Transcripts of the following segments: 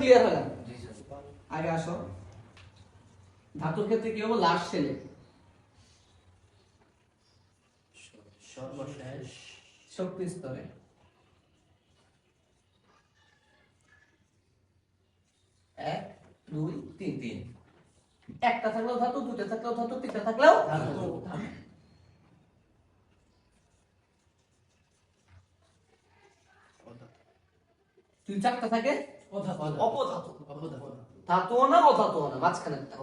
Clear হলাম? আগে আসো, ধাতুর ক্ষেত্রে কি হবে? লাস্ট শেলে সর্বশেষ শক্তি স্তরে 1 2 3 3 একটা থাকলেও ধাতু, দুটো থাকলেও ধাতু, তিনটা থাকলেও ধাতু। তুই চারটা থাকে অপধাতু, ধাতুও না অধাতুও না, মাঝখানে একটা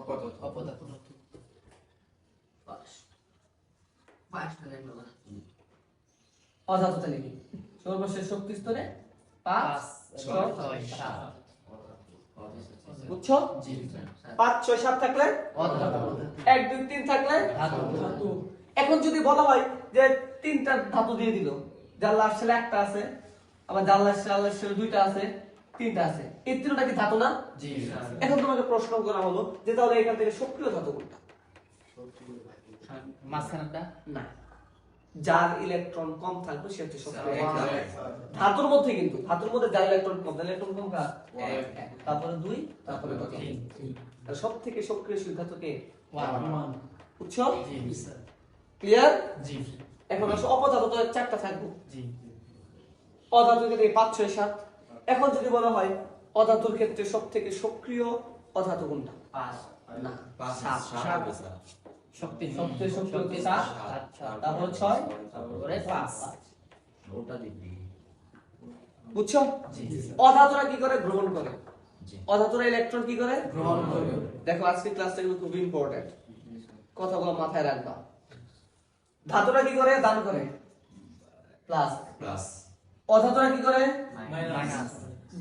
অধাতুতে লিখি সর্বশেষ শক্তি স্তরে 5 6 7। বুঝছো? 5 6 7 থাকলে অধাতু, 1 2 3 থাকলে ধাতু। এখন যদি বলা হয় যে তিনটা ধাতু দিয়ে দিল, যার লাস্ট শেলে একটা আছে, আবার যার লাস্ট শেলে দুইটা আছে, তিনটা আছে, এই তিনটা কি ধাতু না? জি। এখন তোমাকে প্রশ্ন করা হলো যে তাহলে এখান থেকে সক্রিয় ধাতু কোনটা? মাঝখানটা না, যার ইলেকট্রন কম থাকবে সে হচ্ছে সক্রিয়। ধাতুর মধ্যে কিন্তু ধাতুর মধ্যে যার ইলেকট্রন কম, তাহলে ইলেকট্রন কম কার? 1 তারপরে 2 তারপরে 3। তাহলে সবথেকে সক্রিয়শীল ধাতু কে? 1। বুঝছো? জি স্যার। ক্লিয়ার? জি। এখন আসো অপধাতু তো চারটা থাকবে। জি। অধাতুর ক্ষেত্রে 5 6 7। এখন যদি বলা হয় অধাতুর ক্ষেত্রে সবথেকে সক্রিয় অধাতু কোনটা? 5 না 7 শক্তি সবথেকে সক্রিয় কি 7, তারপর 6, তারপরে 5। ওটা দিবি। বুঝছো? জি। অধাতুরা কি করে? গ্রহণ করে। জি। অধাতুরা ইলেকট্রন কি করে? গ্রহণ করে। দেখো আজকে ক্লাসটা কিন্তু খুব ইম্পর্টেন্ট, কথাগুলো মাথায় রাখবা। ধাতুরা কি করে? দান করে, প্লাস। প্লাস অধাতুরা কি করে? মাইনাস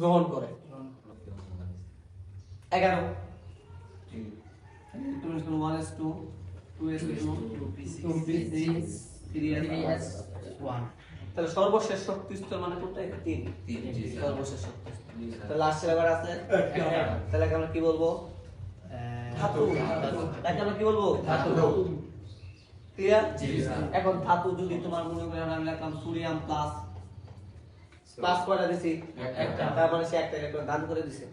গ্রহণ করে। 11 2s2 2s2 2p6 3s 1 তাহলে সর্বশেষ শক্তি স্তর মানে কোনটা? 3 সর্বশেষ শক্তি স্তর। তাহলে লাস্ট লেবার আছে তাহলে আমরা কি বলবো? ধাতু। তাকে আমরা কি বলবো? ধাতু। ক্লিয়ার? জি স্যার। এখন ধাতু যদি তোমার মনে করেন আমি লিখলাম সোডিয়াম প্লাস, প্লাস কয়টা দিছি? একটা। তার মানে সে একটা ইলেকট্রন দান করে দিছে।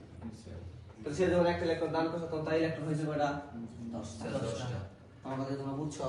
তো সে যখন একটা ইলেকট্রন দান করছে তখন তার ইলেকট্রন হয়েছে কয়টা? 10টা। আমাদের তোমরা বুঝছো?